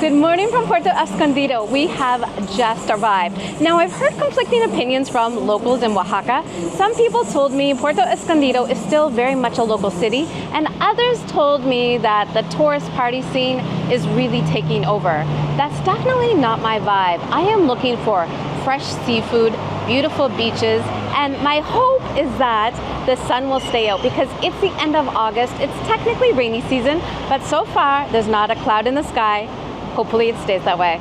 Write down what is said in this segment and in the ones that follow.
Good morning from Puerto Escondido. We have just arrived. Now, I've heard conflicting opinions from locals in Oaxaca. Some people told me Puerto Escondido is still very much a local city, and others told me that the tourist party scene is really taking over. That's definitely not my vibe. I am looking for fresh seafood, beautiful beaches, and my hope is that the sun will stay out because it's the end of August. It's technically rainy season, but so far there's not a cloud in the sky. Hopefully it stays that way.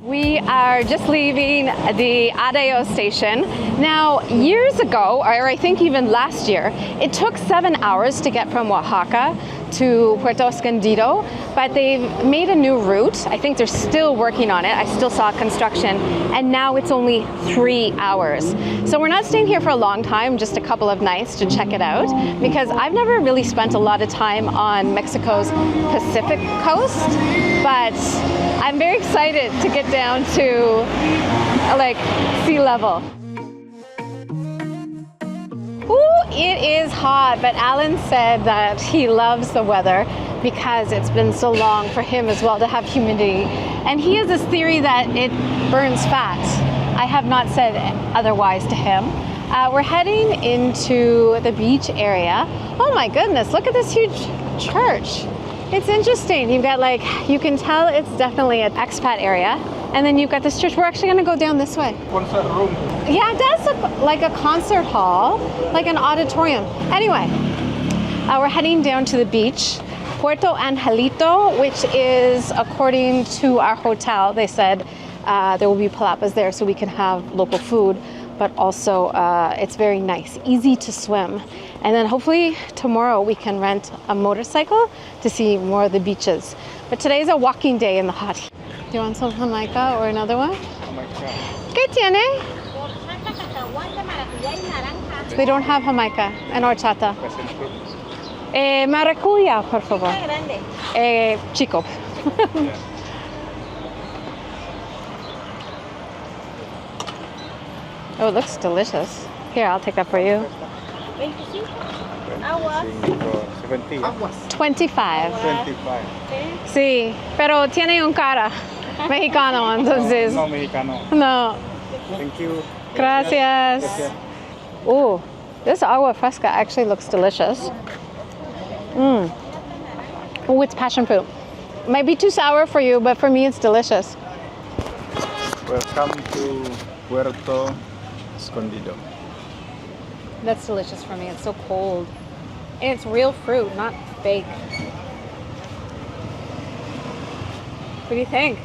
We are just leaving the Adeo station. Now, years ago, or I think even last year, it took 7 hours to get from Oaxaca to Puerto Escondido, but they've made a new route. I think they're still working on it. I still saw construction, and now it's only 3 hours. So we're not staying here for a long time, just a couple of nights to check it out, because I've never really spent a lot of time on Mexico's Pacific coast, but I'm very excited to get down to like sea level. Ooh, it is hot, but Alan said that he loves the weather because it's been so long for him as well to have humidity. And he has this theory that it burns fat. I have not said otherwise to him. We're heading into the beach area. Oh my goodness, look at this huge church. It's interesting. You've got like, you can tell it's definitely an expat area. And then you've got this church. We're actually gonna go down this way. Concert room. Yeah, it does look like a concert hall, like an auditorium. Anyway, we're heading down to the beach, Puerto Angelito, which is, according to our hotel, they said there will be palapas there so we can have local food, but also it's very nice, easy to swim. And then hopefully tomorrow we can rent a motorcycle to see more of the beaches. But today's a walking day in the hot heat. Do you want some jamaica or another one? ¿Qué tiene? They don't have jamaica and horchata. Maracuya, por favor. Chico. Oh, it looks delicious. Here, I'll take that for you. 25. Sí, pero tiene un cara mexicano, entonces. No, mexicano. No. Thank you. Gracias. Ooh, this agua fresca actually looks delicious. Oh, it's passion fruit. Might be too sour for you, but for me it's delicious. Welcome to Puerto Escondido. That's delicious for me. It's so cold. And it's real fruit, not fake. What do you think?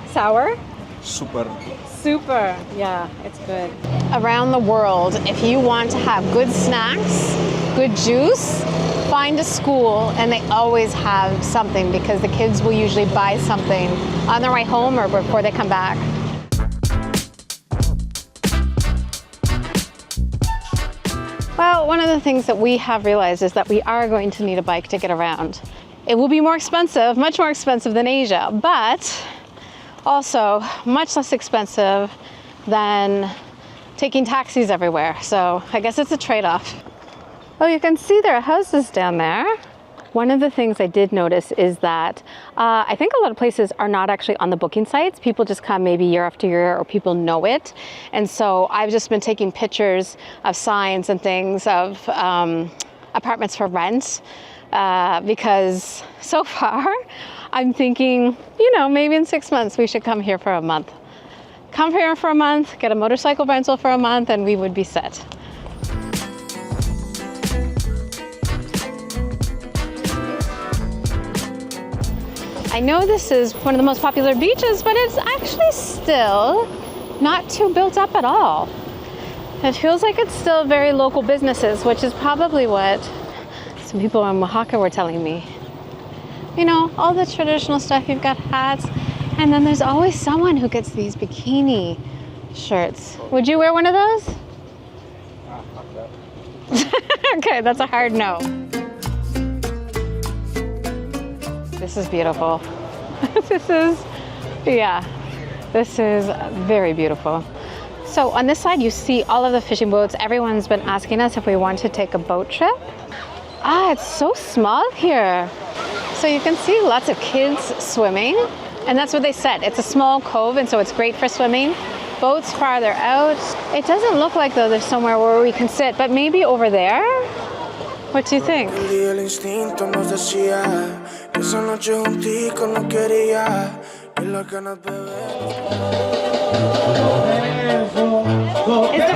Sour? Super. Super. Yeah, it's good. Around the world, if you want to have good snacks, good juice, find a school and they always have something because the kids will usually buy something on their way home or before they come back. Well, one of the things that we have realized is that we are going to need a bike to get around. It will be more expensive, much more expensive than Asia, but also much less expensive than taking taxis everywhere. So I guess it's a trade-off. Oh, you can see there are houses down there. One of the things I did notice is that I think a lot of places are not actually on the booking sites. People just come maybe year after year or people know it. And so I've just been taking pictures of signs and things of apartments for rent because so far I'm thinking, you know, maybe in 6 months we should come here for a month. Come here for a month, get a motorcycle rental for a month, and we would be set. I know this is one of the most popular beaches, but it's actually still not too built up at all. It feels like it's still very local businesses, which is probably what some people in Oaxaca were telling me. You know, all the traditional stuff, you've got hats, and then there's always someone who gets these bikini shirts. Would you wear one of those? Okay, that's a hard no. This is beautiful. This is very beautiful. So on this side, you see all of the fishing boats. Everyone's been asking us if we want to take a boat trip. Ah, it's so small here. So you can see lots of kids swimming, and that's what they said. It's a small cove, and so it's great for swimming. Boats farther out. It doesn't look like though there's somewhere where we can sit, but maybe over there? What do you think? Is the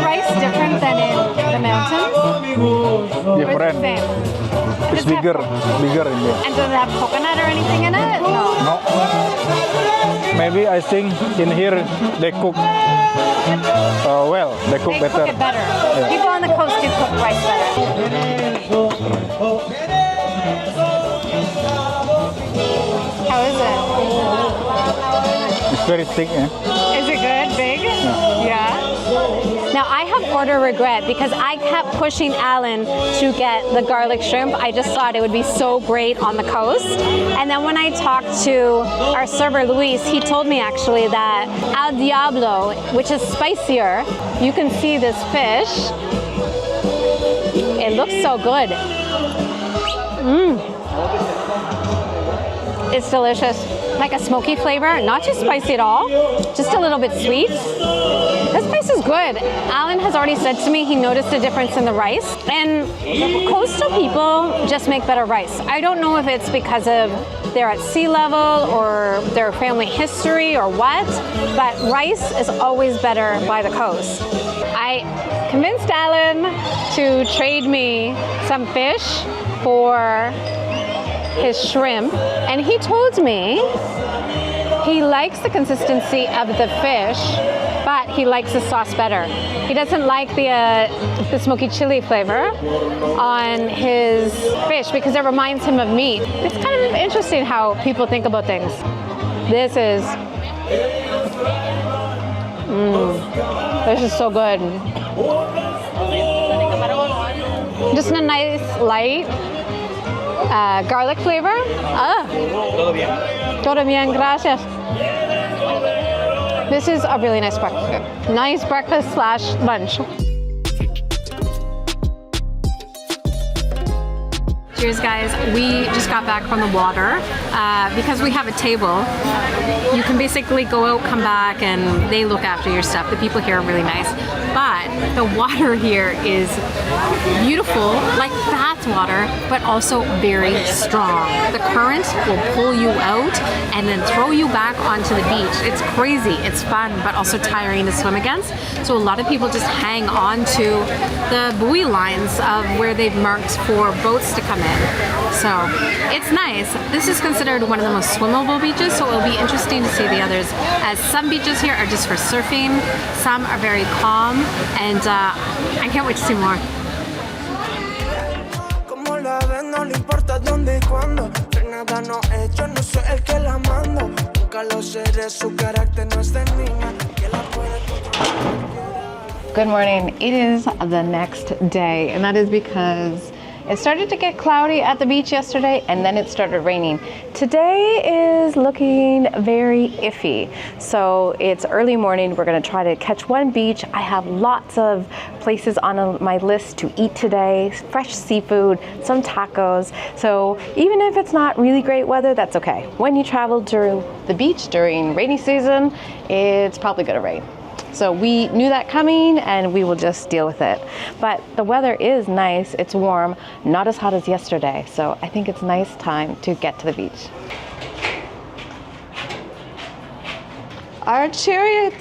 rice different than in the mountains? Different. It's bigger in there. And does it have coconut or anything in it? No. No. Maybe I think in here they cook well. They cook better. Cook it better. Yeah. People on the coast do cook rice better. How is it? It's very thick, eh? Is it good? Big? Yeah. Now I have order regret because I kept pushing Alan to get the garlic shrimp. I just thought it would be so great on the coast. And then when I talked to our server Luis, he told me actually that Al Diablo, which is spicier, you can see this fish. It looks so good. It's delicious. Like a smoky flavor, not too spicy at all, just a little bit sweet. This place is good. Alan has already said to me he noticed a difference in the rice, and coastal people just make better rice. I don't know if it's because of they're at sea level or their family history or what, but rice is always better by the coast. I convinced Alan to trade me some fish for his shrimp, and he told me he likes the consistency of the fish, but he likes the sauce better. He doesn't like the smoky chili flavor on his fish because it reminds him of meat. It's kind of interesting how people think about things. This is so good. Just a nice light garlic flavor. Todo bien, gracias. This is a really nice breakfast. Nice breakfast / lunch. Cheers, guys. We just got back from the water. Because we have a table, you can basically go out, come back, and they look after your stuff. The people here are really nice. But the water here is beautiful, like bath water, but also very strong. The current will pull you out and then throw you back onto the beach. It's crazy, it's fun, but also tiring to swim against. So a lot of people just hang on to the buoy lines of where they've marked for boats to come in. So it's nice. This is considered one of the most swimmable beaches, so it'll be interesting to see the others, as some beaches here are just for surfing, some are very calm, and I can't wait to see more. Good morning. It is the next day, and that is because it started to get cloudy at the beach yesterday, and then it started raining. Today is looking very iffy. So it's early morning. We're gonna try to catch one beach. I have lots of places on my list to eat today. Fresh seafood, some tacos. So even if it's not really great weather, that's okay. When you travel to the beach during rainy season, it's probably gonna rain. So we knew that coming, and we will just deal with it. But the weather is nice, it's warm, not as hot as yesterday. So I think it's a nice time to get to the beach. Our chariot.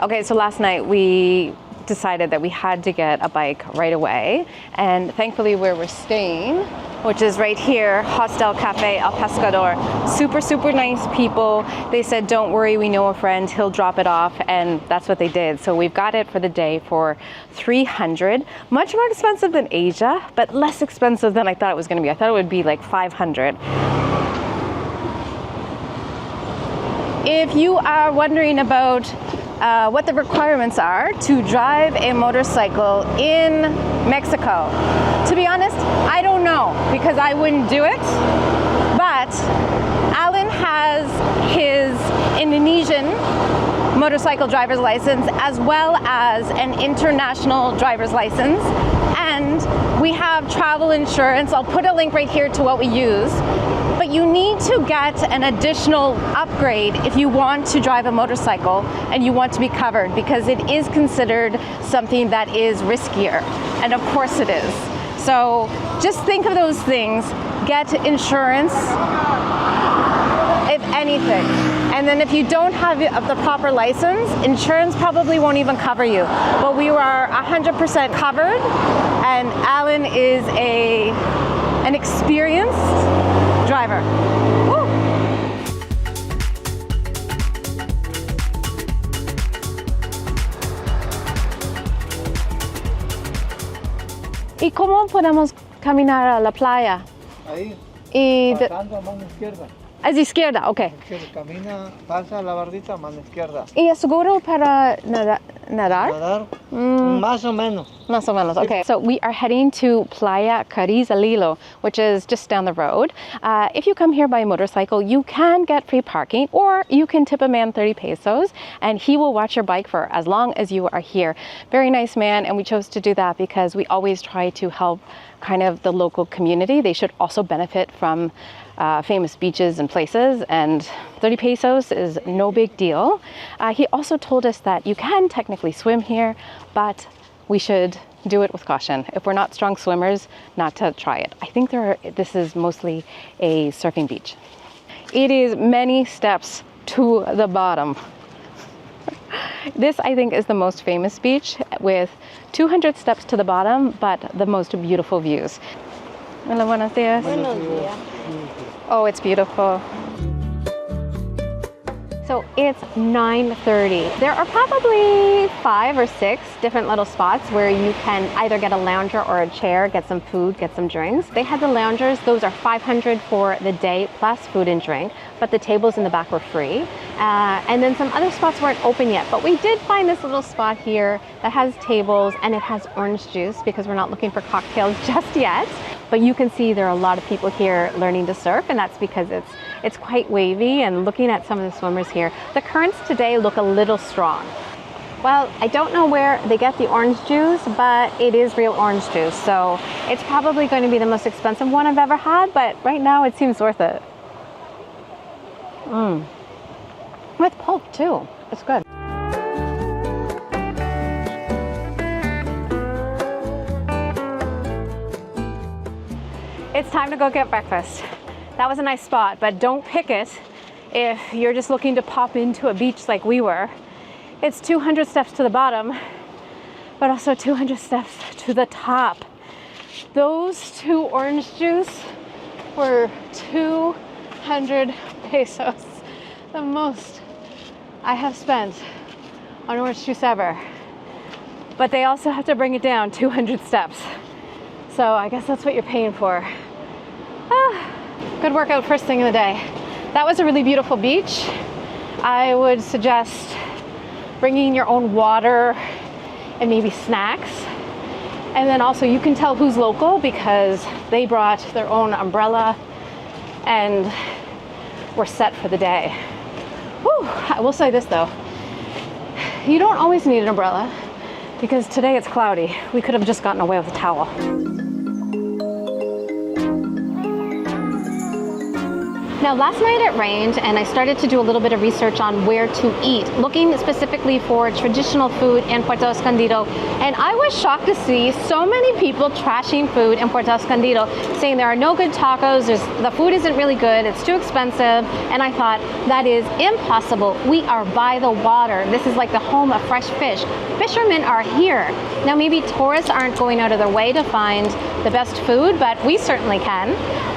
Okay, so last night we decided that we had to get a bike right away. And thankfully where we're staying, which is right here, Hostel Cafe El Pescador. Super, super nice people. They said, don't worry, we know a friend, he'll drop it off, and that's what they did. So we've got it for the day for $300. Much more expensive than Asia, but less expensive than I thought it was gonna be. I thought it would be like $500. If you are wondering about what the requirements are to drive a motorcycle in Mexico, to be honest, I don't know, because I wouldn't do it. But Alan has his Indonesian motorcycle driver's license as well as an international driver's license. And we have travel insurance. I'll put a link right here to what we use. But you need to get an additional upgrade if you want to drive a motorcycle and you want to be covered, because it is considered something that is riskier. And of course it is. So just think of those things. Get insurance, if anything. And then if you don't have the proper license, insurance probably won't even cover you. But we were 100% covered, and Alan is an experienced driver. Woo. ¿Y cómo podemos caminar a la playa? Ahí, Y pasando a mano izquierda. es izquierda, ok. Camina, pasa la bardita, mano izquierda. ¿Y es seguro para nadar? Nadar, más o menos. Más o menos, okay. So we are heading to Playa Carrizalillo, which is just down the road. If you come here by motorcycle, you can get free parking, or you can tip a man 30 pesos and he will watch your bike for as long as you are here. Very nice man, and we chose to do that because we always try to help kind of the local community. They should also benefit from famous beaches and places, and 30 pesos is no big deal. He also told us that you can technically swim here, but we should do it with caution. If we're not strong swimmers, not to try it. I think this is mostly a surfing beach. It is many steps to the bottom. This, I think, is the most famous beach with 200 steps to the bottom, but the most beautiful views. Hola, buenos días. Buenos días. Oh, it's beautiful. So it's 9:30. There are probably 5 or 6 different little spots where you can either get a lounger or a chair, get some food, get some drinks. They had the loungers. Those are 500 for the day plus food and drink, but the tables in the back were free. And then some other spots weren't open yet, but we did find this little spot here that has tables, and it has orange juice because we're not looking for cocktails just yet. But you can see there are a lot of people here learning to surf, and that's because it's quite wavy. And looking at some of the swimmers here, the currents today look a little strong. Well, I don't know where they get the orange juice, but it is real orange juice. So it's probably going to be the most expensive one I've ever had, but right now it seems worth it. With pulp too, it's good. It's time to go get breakfast. That was a nice spot, but don't pick it if you're just looking to pop into a beach like we were. It's 200 steps to the bottom, but also 200 steps to the top. Those 2 orange juice were 200 pesos, the most I have spent on orange juice ever. But they also have to bring it down 200 steps. So I guess that's what you're paying for. Good workout first thing in the day. That was a really beautiful beach. I would suggest bringing your own water and maybe snacks. And then also you can tell who's local because they brought their own umbrella and were set for the day. Whew, I will say this though, you don't always need an umbrella because today it's cloudy. We could have just gotten away with a towel. Now last night it rained and I started to do a little bit of research on where to eat, looking specifically for traditional food in Puerto Escondido. And I was shocked to see so many people trashing food in Puerto Escondido, saying there are no good tacos, the food isn't really good, it's too expensive. And I thought, that is impossible. We are by the water. This is like the home of fresh fish. Fishermen are here. Now maybe tourists aren't going out of their way to find the best food, but we certainly can.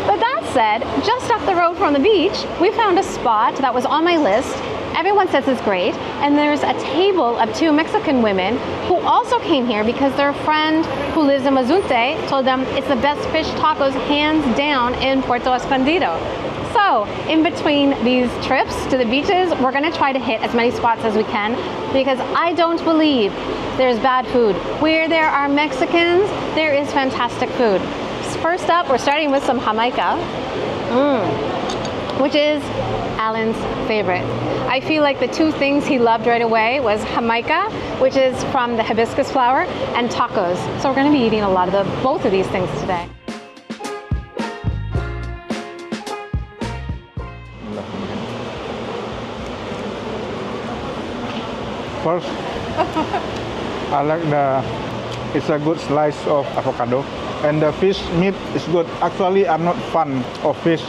But that said, just up the road from the beach, we found a spot that was on my list. Everyone says it's great, and there's a table of 2 Mexican women who also came here because their friend who lives in Mazunte told them it's the best fish tacos hands down in Puerto Escondido. So in between these trips to the beaches, we're gonna try to hit as many spots as we can because I don't believe there's bad food. Where there are Mexicans, there is fantastic food. First up, we're starting with some Jamaica. which is Alan's favorite. I feel like the two things he loved right away was jamaica, which is from the hibiscus flower, and tacos. So we're going to be eating a lot of both of these things today. First, I like it's a good slice of avocado, and the fish meat is good. Actually, I'm not fan of fish,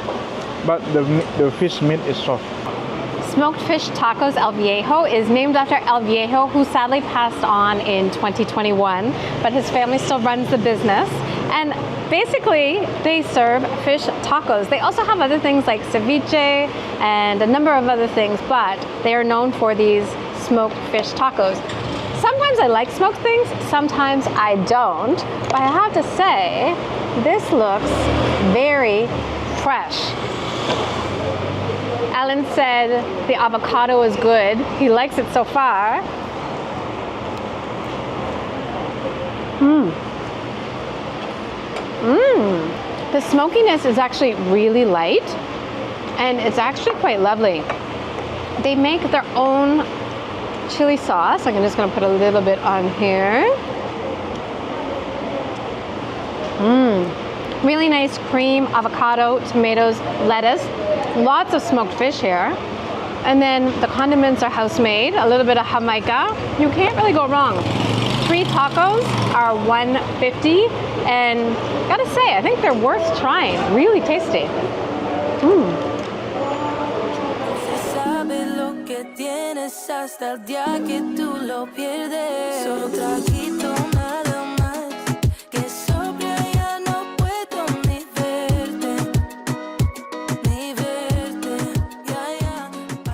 but the fish meat is soft. Smoked fish tacos El Viejo is named after El Viejo, who sadly passed on in 2021, but his family still runs the business. And basically, they serve fish tacos. They also have other things like ceviche and a number of other things, but they are known for these smoked fish tacos. Sometimes I like smoked things, sometimes I don't, but I have to say, this looks very fresh. Alan said the avocado is good. He likes it so far. The smokiness is actually really light, and it's actually quite lovely. They make their own chili sauce. I'm just gonna put a little bit on here. Really nice cream, avocado, tomatoes, lettuce, lots of smoked fish here. And then the condiments are house-made, a little bit of jamaica. You can't really go wrong. 3 tacos are $1.50, and gotta say, I think they're worth trying. Really tasty.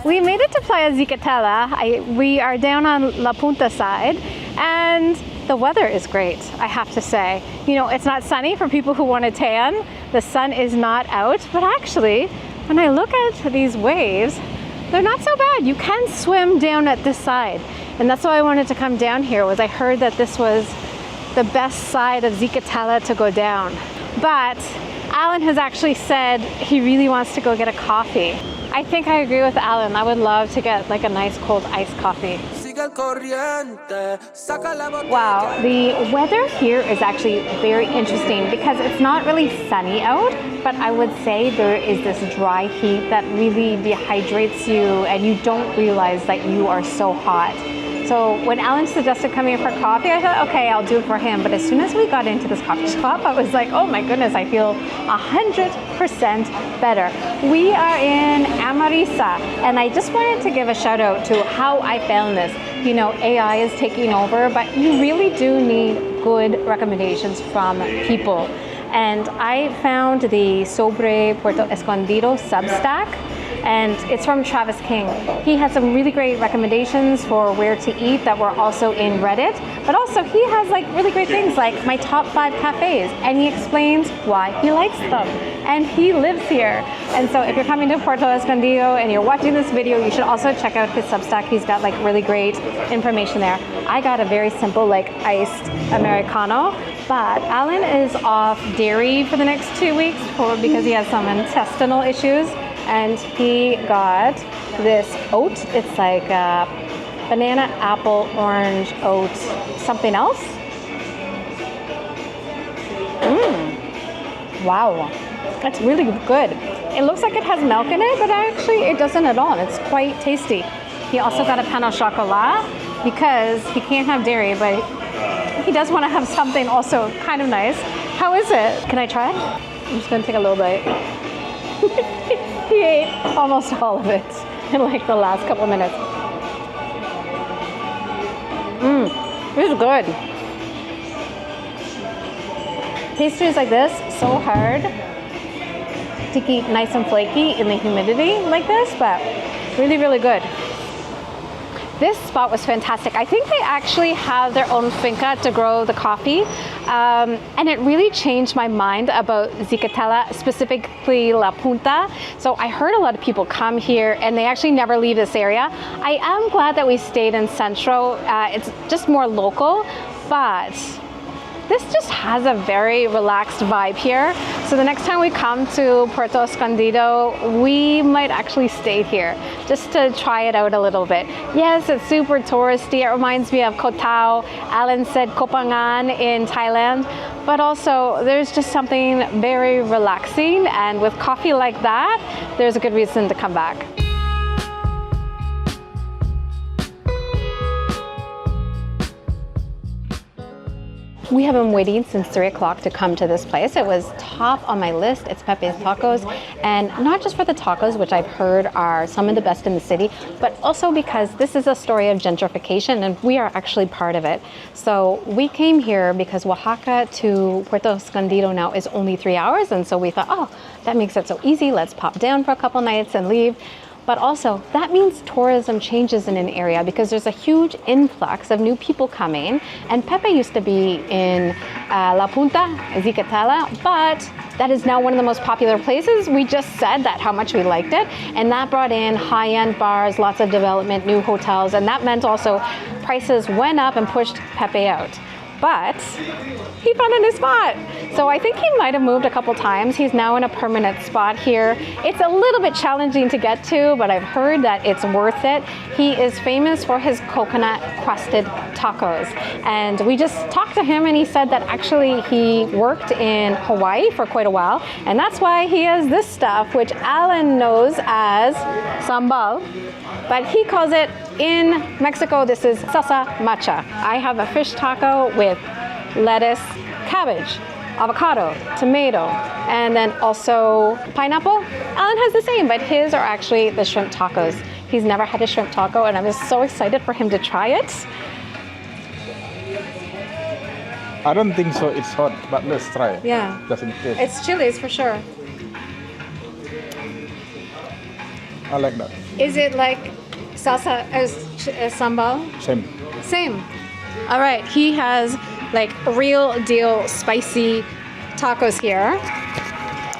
We made it to Playa Zicatela. We are down on La Punta side, and the weather is great, I have to say. You know, it's not sunny for people who want to tan. The sun is not out, but actually, when I look at these waves, they're not so bad. You can swim down at this side, and that's why I wanted to come down here. Was I heard that this was the best side of Zicatela to go down. But Alan has actually said he really wants to go get a coffee. I think I agree with Alan. I would love to get like a nice cold iced coffee. Wow, the weather here is actually very interesting because it's not really sunny out, but I would say there is this dry heat that really dehydrates you and you don't realize that you are so hot. So when Alan suggested coming here for coffee, I thought, okay, I'll do it for him. But as soon as we got into this coffee shop, I was like, oh my goodness, I feel 100% better. We are in Amarisa, and I just wanted to give a shout out to how I found this. You know, AI is taking over, but you really do need good recommendations from people. And I found the Sobre Puerto Escondido Substack, and it's from Travis King. He had some really great recommendations for where to eat that were also in Reddit, but also he has like really great things like my top 5 cafes, and he explains why he likes them, and he lives here. And so if you're coming to Puerto Escondido and you're watching this video, you should also check out his Substack. He's got like really great information there. I got a very simple like iced Americano, but Alan is off dairy for the next 2 weeks because he has some intestinal issues. And he got this oat. It's like banana, apple, orange, oat, something else. Wow, that's really good. It looks like it has milk in it, but actually it doesn't at all. It's quite tasty. He also got a pain au chocolat because he can't have dairy, but he does want to have something also kind of nice. How is it? Can I try? I'm just gonna take a little bite. He ate almost all of it in like the last couple of minutes. This is good. Pastries like this, so hard to keep nice and flaky in the humidity like this, but really, really good. This spot was fantastic. I think they actually have their own finca to grow the coffee. And it really changed my mind about Zicatela, specifically La Punta. So I heard a lot of people come here and they actually never leave this area. I am glad that we stayed in Centro. It's just more local, but this just has a very relaxed vibe here. So the next time we come to Puerto Escondido, we might actually stay here just to try it out a little bit. Yes, it's super touristy. It reminds me of Koh Tao. Alan said Koh Phangan in Thailand, but also there's just something very relaxing, and with coffee like that, there's a good reason to come back. We have been waiting since 3 o'clock to come to this place. It was top on my list. It's Pepe's Tacos, and not just for the tacos, which I've heard are some of the best in the city, but also because this is a story of gentrification, and we are actually part of it. So we came here because Oaxaca to Puerto Escondido now is only 3 hours, and so we thought, oh, that makes it so easy. Let's pop down for a couple nights and leave. But also, that means tourism changes in an area because there's a huge influx of new people coming. And Pepe used to be in La Punta, Zicatela, but that is now one of the most popular places. We just said that, how much we liked it. And that brought in high-end bars, lots of development, new hotels, and that meant also prices went up and pushed Pepe out. But he found a new spot. So I think he might have moved a couple times. He's now in a permanent spot here. It's a little bit challenging to get to, but I've heard that it's worth it. He is famous for his coconut-crusted tacos. And we just talked to him, and he said that actually he worked in Hawaii for quite a while. And that's why he has this stuff, which Alan knows as sambal, but he calls it, in Mexico, this is salsa macha. I have a fish taco with lettuce, cabbage, avocado, tomato, and then also pineapple. Alan has the same, but his are actually the shrimp tacos. He's never had a shrimp taco, and I'm just so excited for him to try it. I don't think so. It's hot, but let's try. Yeah. Just in case. It's chilies for sure. I like that. Is it like salsa as sambal? Same. All right, he has like real deal spicy tacos here.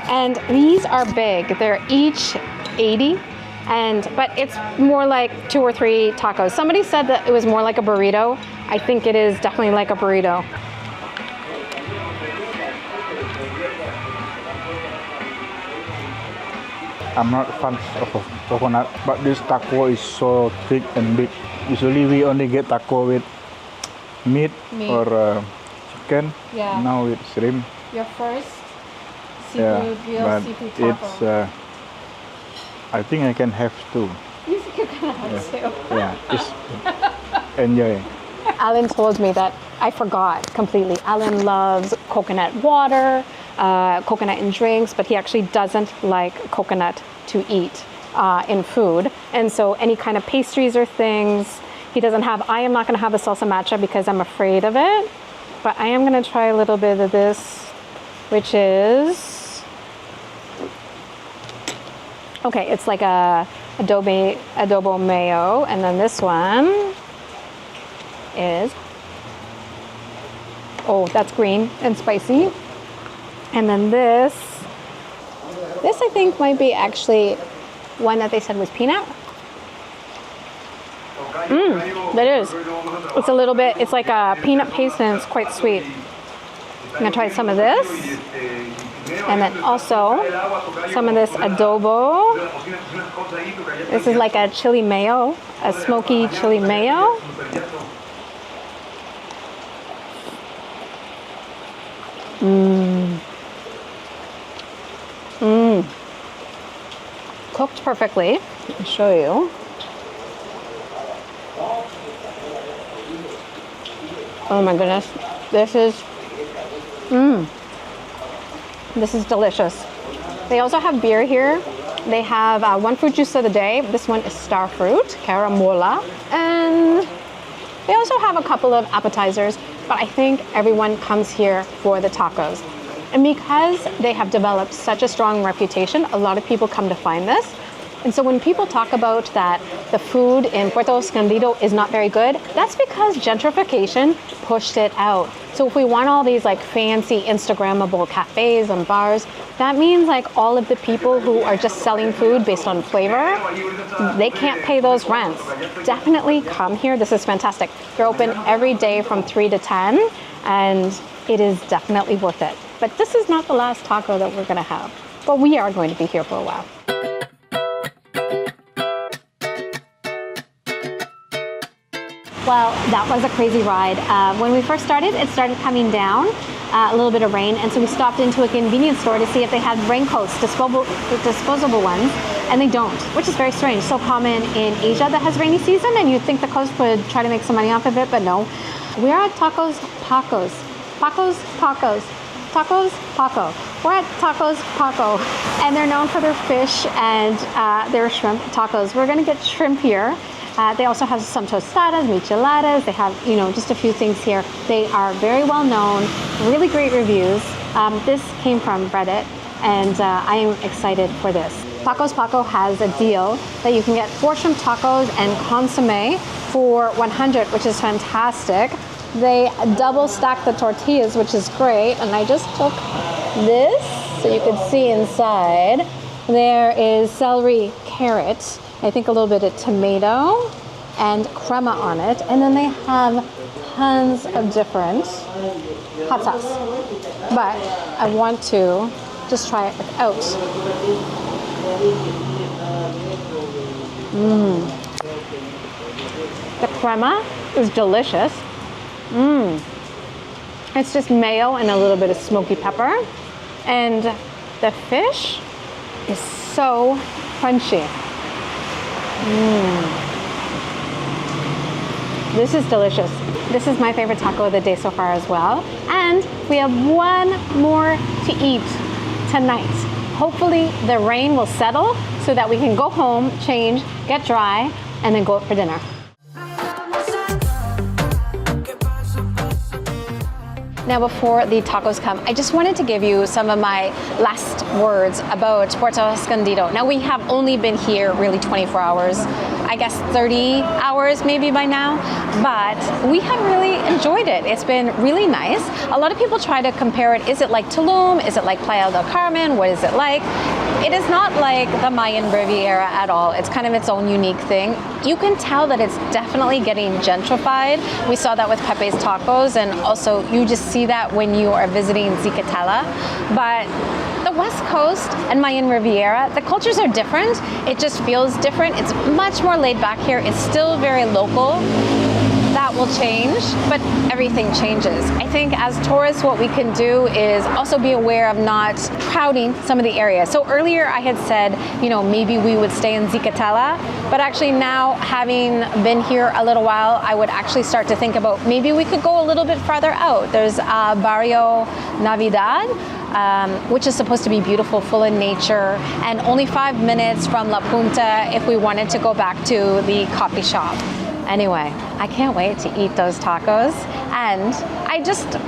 And these are big. They're each 80. But it's more like 2 or 3 tacos. Somebody said that it was more like a burrito. I think it is definitely like a burrito. I'm not a fan of coconut, but this taco is so thick and big. Usually we only get taco with meat. Or chicken. Yeah. Now with shrimp. Your first seafood, real seafood taco. It's, I think I can have 2. You think you're gonna have 2? Yeah, it's enjoy. Alan told me that I forgot completely. Alan loves coconut water, coconut in drinks, but he actually doesn't like coconut to eat in food. And so any kind of pastries or things he doesn't have. I am not gonna have a salsa matcha because I'm afraid of it, but I am gonna try a little bit of this, which is, okay, it's like a adobo mayo, and then this one is, oh, that's green and spicy. And then this I think might be actually one that they said was peanut. That is. It's a little bit, it's like a peanut paste and it's quite sweet. I'm gonna try some of this. And then also some of this adobo. This is like a chili mayo, a smoky chili mayo. Cooked perfectly. I'll show you. Oh my goodness. This is delicious. They also have beer here. They have one fruit juice of the day. This one is star fruit, caramola. And they also have a couple of appetizers, but I think everyone comes here for the tacos. And because they have developed such a strong reputation, a lot of people come to find this. And so when people talk about that the food in Puerto Escondido is not very good, that's because gentrification pushed it out. So if we want all these like fancy Instagrammable cafes and bars, that means like all of the people who are just selling food based on flavor, they can't pay those rents. Definitely come here. This is fantastic. They're open every day from 3 to 10. And it is definitely worth it. But this is not the last taco that we're gonna have. But we are going to be here for a while. Well, that was a crazy ride. When we first started, it started coming down, a little bit of rain, and so we stopped into a convenience store to see if they had raincoats, disposable ones, and they don't, which is very strange. So common in Asia that has rainy season, and you'd think the coast would try to make some money off of it, but no. We're at Tacos Paco's. Tacos Paco. We're at Tacos Paco, and they're known for their fish and their shrimp tacos. We're gonna get shrimp here. They also have some tostadas, micheladas. They have, you know, just a few things here. They are very well known, really great reviews. This came from Reddit, and I am excited for this. Tacos Paco has a deal that you can get 4 shrimp tacos and consommé for 100, which is fantastic. They double stack the tortillas, which is great. And I just took this so you can see inside. There is celery, carrot, I think a little bit of tomato and crema on it. And then they have tons of different hot sauce. But I want to just try it without. The crema is delicious. It's just mayo and a little bit of smoky pepper. And the fish is so crunchy. This is delicious. This is my favorite taco of the day so far as well. And we have one more to eat tonight. Hopefully the rain will settle so that we can go home, change, get dry, and then go out for dinner. Now, before the tacos come, I just wanted to give you some of my last words about Puerto Escondido. Now, we have only been here really 24 hours, I guess 30 hours maybe by now, but we have really enjoyed it. It's been really nice. A lot of people try to compare it. Is it like Tulum? Is it like Playa del Carmen? What is it like? It is not like the Mayan Riviera at all. It's kind of its own unique thing. You can tell that it's definitely getting gentrified. We saw that with Pepe's Tacos, and also you just see that when you are visiting Zicatela. But the West Coast and Mayan Riviera, the cultures are different. It just feels different. It's much more laid back here. It's still very local. That will change, but everything changes. I think as tourists, what we can do is also be aware of not crowding some of the areas. So earlier I had said, you know, maybe we would stay in Zicatela, but actually now, having been here a little while, I would actually start to think about maybe we could go a little bit farther out. There's Barrio Navidad, which is supposed to be beautiful, full of nature, and only 5 minutes from La Punta if we wanted to go back to the coffee shop. Anyway, I can't wait to eat those tacos, and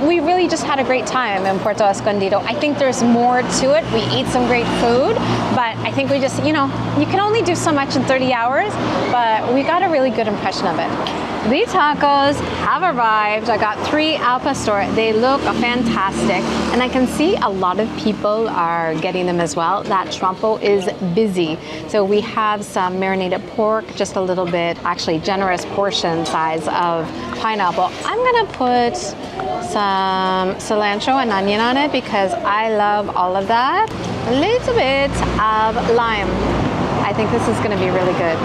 we really just had a great time in Puerto Escondido. I think there's more to it. We eat some great food, but I think we just, you know, you can only do so much in 30 hours, but we got a really good impression of it. The tacos have arrived. I got 3 al pastor. They look fantastic, and I can see a lot of people are getting them as well. That trompo is busy. So we have some marinated pork, just a little bit, actually generous portion size of pineapple. I'm gonna put some cilantro and onion on it because I love all of that. A little bit of lime. I think this is gonna be really good.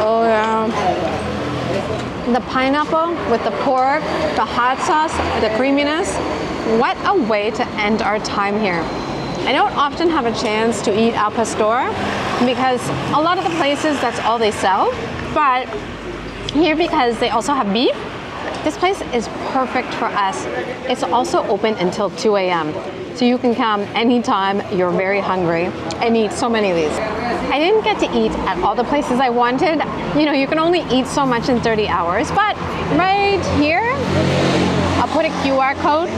Oh yeah. The pineapple with the pork, the hot sauce, the creaminess. What a way to end our time here. I don't often have a chance to eat al pastor because a lot of the places, that's all they sell. But here, because they also have beef, this place is perfect for us. It's also open until 2 a.m. So you can come anytime you're very hungry and eat so many of these. I didn't get to eat at all the places I wanted. You know, you can only eat so much in 30 hours, but right here, I'll put a QR code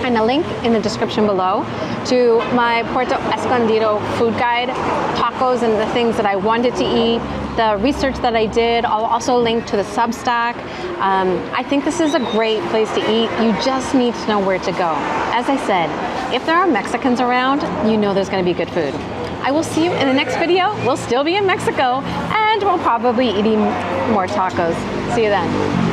and a link in the description below to my Puerto Escondido food guide, tacos and the things that I wanted to eat, the research that I did. I'll also link to the Substack. I think this is a great place to eat. You just need to know where to go. As I said, if there are Mexicans around, you know there's gonna be good food. I will see you in the next video. We'll still be in Mexico. we'll probably be eating more tacos. See you then.